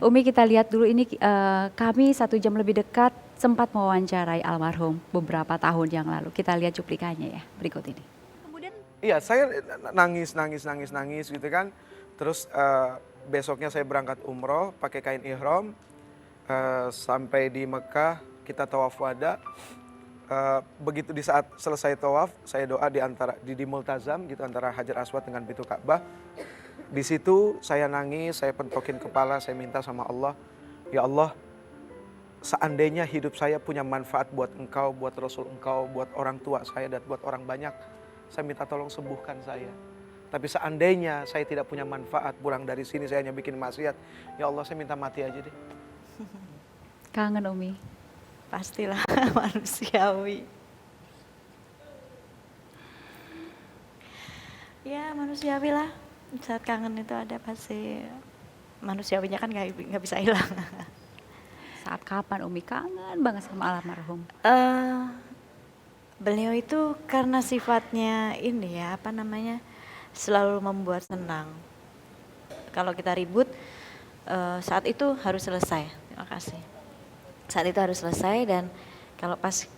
Umi kita lihat dulu ini kami 1 jam lebih dekat sempat mewawancarai almarhum beberapa tahun yang lalu. Kita lihat cuplikannya ya berikut ini. Kemudian Iya, saya nangis gitu kan. Terus besoknya saya berangkat umroh pakai kain ihram. Sampai di Mekah kita tawaf wada. Begitu di saat selesai tawaf, saya doa di Multazam gitu antara Hajar Aswad dengan pintu Ka'bah. Di situ saya nangis, saya pentokin kepala, saya minta sama Allah, ya Allah, seandainya hidup saya punya manfaat buat Engkau, buat Rasul Engkau, buat orang tua saya dan buat orang banyak, saya minta tolong sembuhkan saya. Tapi seandainya saya tidak punya manfaat, pulang dari sini saya hanya bikin maksiat, ya Allah saya minta mati aja deh. kangen Umi. Pastilah manusiawi. Ya manusiawi lah. Saat kangen itu ada pasti manusiawinya kan nggak bisa hilang. Saat kapan Umi kangen banget sama almarhum? Beliau itu karena sifatnya ini ya apa namanya selalu membuat senang. Kalau kita ribut saat itu harus selesai. Terima kasih. Saat itu harus selesai dan kalau pas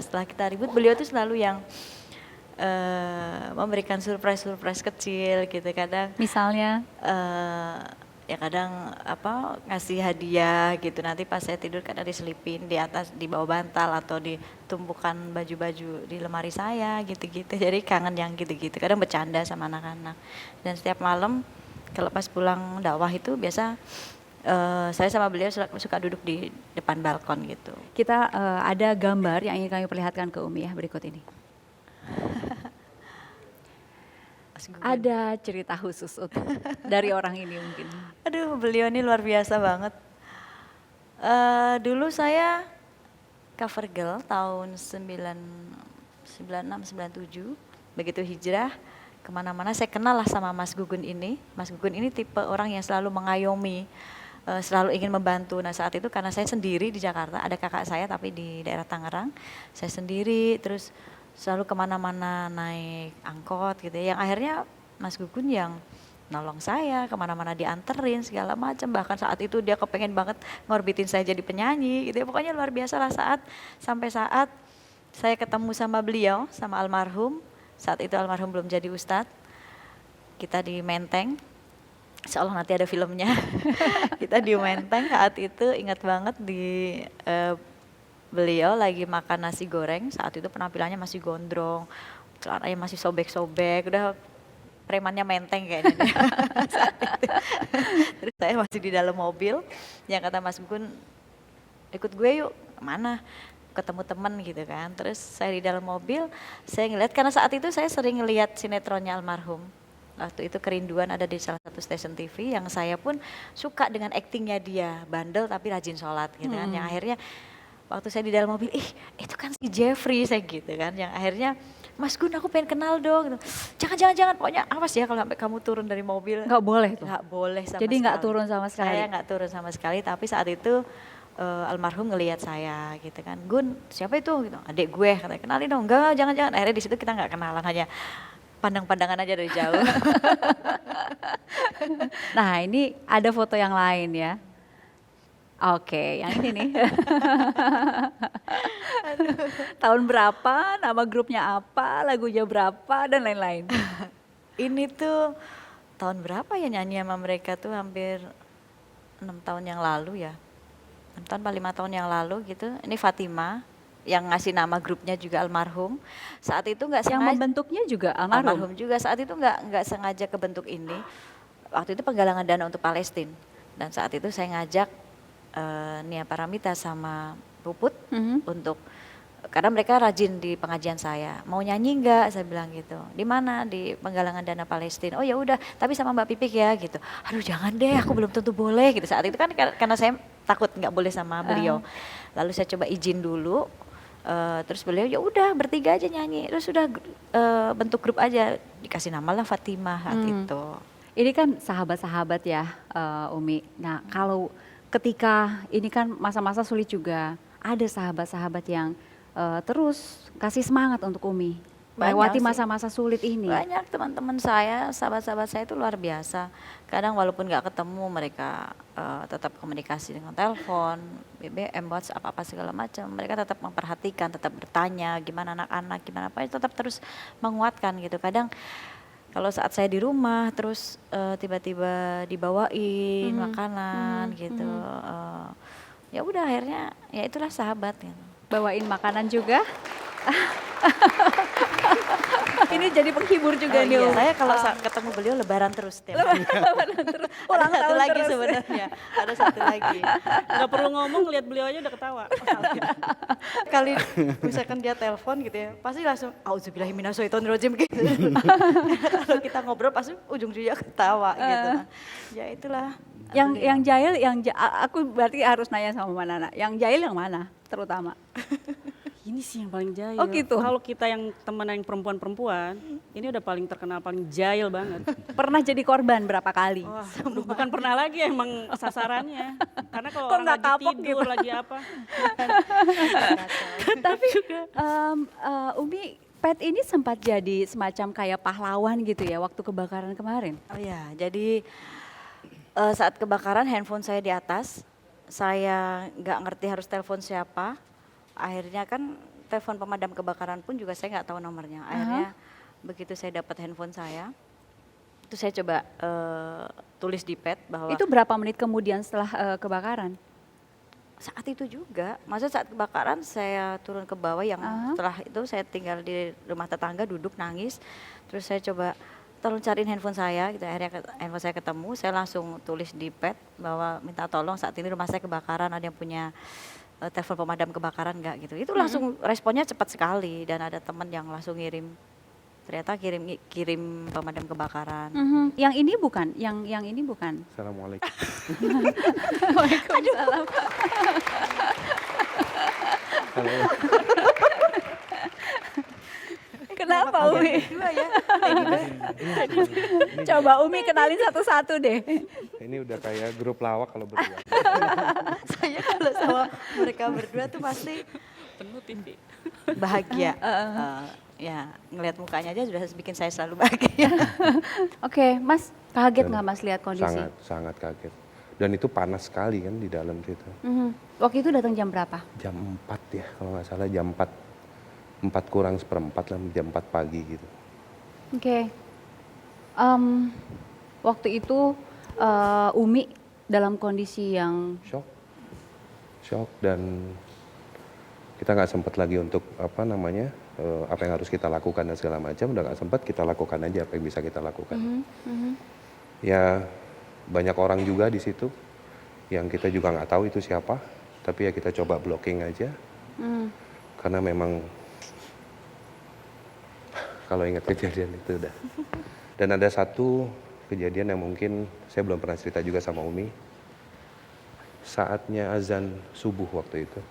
setelah kita ribut beliau itu selalu yang memberikan surprise kecil gitu kadang. Misalnya? Ya kadang apa ngasih hadiah gitu nanti pas saya tidur kadang diselipin di atas di bawah bantal atau di tumpukan baju-baju di lemari saya gitu-gitu jadi kangen yang gitu-gitu kadang bercanda sama anak-anak dan setiap malam kalau pas pulang dakwah itu biasa saya sama beliau suka duduk di depan balkon gitu. Kita ada gambar yang ingin kami perlihatkan ke Umi ya berikut ini. Ada cerita khusus untuk dari orang ini mungkin. Aduh beliau ini luar biasa banget. Dulu saya cover girl tahun 96-97 begitu hijrah kemana-mana saya kenal lah sama Mas Gugun ini. Mas Gugun ini tipe orang yang selalu mengayomi, selalu ingin membantu. Nah saat itu karena saya sendiri di Jakarta, ada kakak saya tapi di daerah Tangerang, saya sendiri terus selalu kemana-mana naik angkot gitu ya. Yang akhirnya Mas Gugun yang nolong saya kemana-mana dianterin segala macam. Bahkan saat itu dia kepengen banget ngorbitin saya jadi penyanyi gitu ya. Pokoknya luar biasa lah sampai saat saya ketemu sama beliau, sama almarhum. Saat itu almarhum belum jadi ustadz. Kita di Menteng. Insya Allah nanti ada filmnya. Kita di Menteng saat itu ingat banget di beliau lagi makan nasi goreng, saat itu penampilannya masih gondrong, celananya masih sobek-sobek, udah premannya Menteng kayaknya. Terus saya masih di dalam mobil, yang kata Mas Gun, ikut gue yuk, kemana? Ketemu temen gitu kan, terus saya di dalam mobil, saya ngeliat, karena saat itu saya sering ngeliat sinetronnya almarhum. Waktu itu Kerinduan ada di salah satu stasiun TV, yang saya pun suka dengan aktingnya dia, bandel tapi rajin sholat gitu kan, yang akhirnya waktu saya di dalam mobil, itu kan si Jeffrey saya gitu kan, yang akhirnya Mas Gun aku pengen kenal dong, gitu. Jangan, pokoknya awas ya kalau sampai kamu turun dari mobil. Nggak boleh tuh? Nggak boleh sama Jadi sekali. nggak turun sama sekali? Saya nggak turun sama sekali, tapi saat itu almarhum ngelihat saya gitu kan, Gun siapa itu? Gitu. Adik gue, katanya kenalin dong, enggak jangan, akhirnya di situ kita nggak kenalan, hanya pandang-pandangan aja dari jauh. Nah ini ada foto yang lain ya. Oke, yang ini nih. Tahun berapa, nama grupnya apa, lagunya berapa, dan lain-lain. Ini tuh tahun berapa ya nyanyi sama mereka tuh hampir 6 tahun yang lalu ya. 6 tahun atau 5 tahun yang lalu gitu. Ini Fatima yang ngasih nama grupnya juga almarhum. Saat itu nggak sengaja. Yang membentuknya juga almarhum juga. Saat itu nggak sengaja kebentuk ini. Waktu itu penggalangan dana untuk Palestina. Dan saat itu saya ngajak Nia Paramita sama Puput untuk, karena mereka rajin di pengajian saya, mau nyanyi enggak, saya bilang gitu, di mana, di penggalangan dana Palestina. Oh ya udah, tapi sama Mbak Pipik ya gitu. Aduh jangan deh, aku belum tentu boleh gitu. Saat itu kan karena saya takut nggak boleh sama beliau. Lalu saya coba izin dulu, terus beliau ya udah bertiga aja nyanyi, terus sudah bentuk grup aja, dikasih nama lah Fatimah saat itu. Ini kan sahabat-sahabat ya Umi. Nah kalau ketika ini kan masa-masa sulit juga, ada sahabat-sahabat yang terus kasih semangat untuk Umi. melewati sih. masa-masa sulit ini. Banyak teman-teman saya, sahabat-sahabat saya itu luar biasa. Kadang walaupun nggak ketemu, mereka tetap komunikasi dengan telepon, BBM, WhatsApp, apa segala macam. Mereka tetap memperhatikan, tetap bertanya gimana anak-anak, gimana apa, tetap terus menguatkan gitu. Kadang kalau saat saya di rumah, terus tiba-tiba dibawain makanan gitu. Ya udah akhirnya, ya itulah sahabat gitu. Bawain makanan juga. Ini jadi penghibur juga nih. Iya. Umi. Saya kalau ketemu beliau lebaran terus tiap hari. Ulang Ada satu tahun lagi terus. sebenarnya. Ada satu lagi. Nggak perlu ngomong, lihat beliau aja udah ketawa. Kali misalkan dia telepon gitu ya, pasti langsung auzubillahiminasyaitonirrajim gitu. Kalau kita ngobrol pasti ujung-ujungnya ketawa gitu. Ya itulah. Yang jahil, aku berarti harus nanya sama Mbak Nana. Yang jahil yang mana terutama? Ini sih yang paling jahil. Oh gitu? Kalau kita yang teman yang perempuan-perempuan, ini udah paling terkenal, paling jahil banget. Pernah jadi korban berapa kali? Wah, bukan pernah lagi emang sasarannya. Karena kalau Kok orang nggak lagi kapok tidur, gitu? lagi apa. Tapi Umi, Pet ini sempat jadi semacam kayak pahlawan gitu ya waktu kebakaran kemarin. Oh ya, jadi saat kebakaran handphone saya di atas, saya nggak ngerti harus telepon siapa. Akhirnya kan telepon pemadam kebakaran pun juga saya nggak tahu nomornya. Akhirnya begitu saya dapat handphone saya, itu saya coba tulis di pad bahwa Itu berapa menit kemudian setelah kebakaran? saat itu juga, maksudnya saat kebakaran saya turun ke bawah yang setelah itu saya tinggal di rumah tetangga duduk nangis, terus saya coba tolong cariin handphone saya, gitu. Akhirnya handphone saya ketemu, saya langsung tulis di pad bahwa minta tolong saat ini rumah saya kebakaran, ada yang punya telepon pemadam kebakaran nggak gitu. Itu langsung responnya cepat sekali dan ada teman yang langsung ternyata kirim pemadam kebakaran. Yang ini bukan, yang ini bukan. Assalamualaikum. Waalaikumsalam. Kenapa Umi? Dua ya. Coba Umi kenalin satu-satu deh. Ini udah kayak grup lawak kalau berdua. Saya kalau sama mereka berdua tuh pasti Penuh TV. bahagia. Ya ngelihat mukanya aja sudah bikin saya selalu bahagia. Oke, Mas kaget nggak Mas lihat kondisi? Sangat kaget. Dan itu panas sekali kan di dalam situ. Waktu itu datang jam berapa? Jam 4 ya, kalau nggak salah jam 4. 4 kurang seperempat lah, jam 4 pagi gitu. Oke. Waktu itu Umi dalam kondisi yang Shock dan kita nggak sempat lagi untuk apa yang harus kita lakukan dan segala macam, udah nggak sempat, kita lakukan aja apa yang bisa kita lakukan. Ya banyak orang juga di situ yang kita juga nggak tahu itu siapa, tapi ya kita coba blocking aja karena memang kalau ingat kejadian itu udah. Dan ada satu kejadian yang mungkin saya belum pernah cerita juga sama Umi. Saatnya azan subuh waktu itu,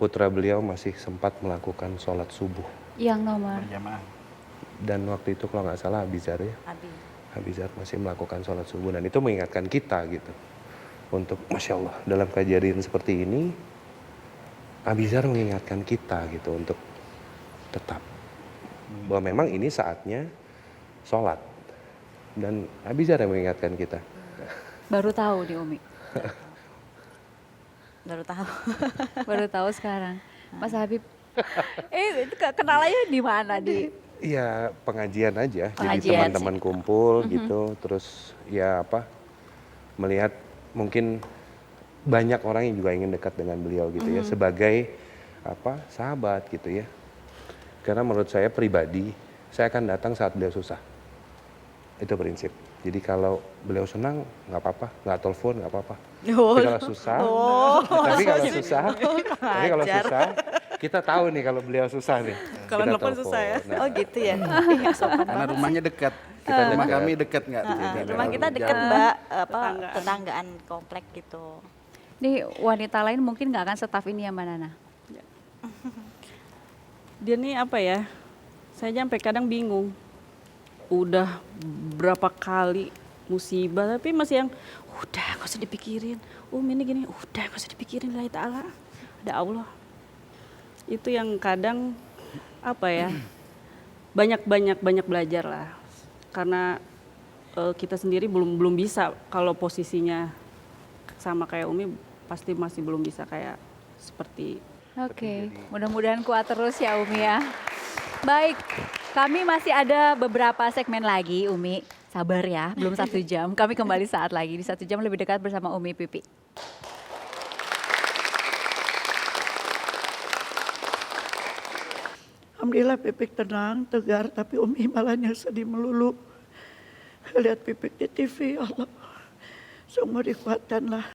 putra beliau masih sempat melakukan sholat subuh. yang nomor. Dan waktu itu kalau nggak salah Abizar ya. Abizar masih melakukan sholat subuh dan itu mengingatkan kita gitu. Untuk Masya Allah dalam kejadian seperti ini, Abizar mengingatkan kita gitu untuk tetap bahwa memang ini saatnya sholat. Dan Abizar yang mengingatkan kita. Baru tahu di Umi. Baru tahu. Baru tahu sekarang. Mas Habib. Itu kenalannya di mana di? Iya pengajian aja, jadi Pengajian teman-teman kumpul gitu, terus ya melihat mungkin banyak orang yang juga ingin dekat dengan beliau gitu ya, sebagai sahabat gitu ya. Karena menurut saya pribadi, saya akan datang saat beliau susah, itu prinsip. Jadi kalau beliau senang nggak apa-apa, nggak telepon nggak apa-apa. Tapi kalau susah, tapi kalau susah, kita tahu nih kalau beliau susah nih. Kalau kita telepon susah ya? Nah, Oh gitu ya. Ih, sopan Karena banget. rumahnya dekat. Kita Rumah dekat. kami dekat nggak? Rumah kita dekat Jauh. Mbak, Tetanggaan. tetanggaan komplek gitu. Nih wanita lain mungkin nggak akan setaf ini ya Mbak Nana. Dia nih apa ya, saya sampai kadang bingung. Udah berapa kali musibah, tapi masih yang udah gak usah dipikirin. Ini gini, udah gak usah dipikirin, lillahi ta'ala. Ada Allah. Itu yang kadang apa ya, banyak belajar lah. Karena kita sendiri belum bisa, kalau posisinya sama kayak Umi pasti masih belum bisa kayak seperti. Oke, mudah-mudahan kuat terus ya Umi ya. Baik, kami masih ada beberapa segmen lagi Umi. Sabar ya, belum 1 jam. Kami kembali saat lagi di 1 jam lebih dekat bersama Umi Pipi. Alhamdulillah Pipik tenang, tegar, tapi Umi malahnya sedih melulu. Lihat Pipik di TV, ya Allah. Semua dikuatkan lah.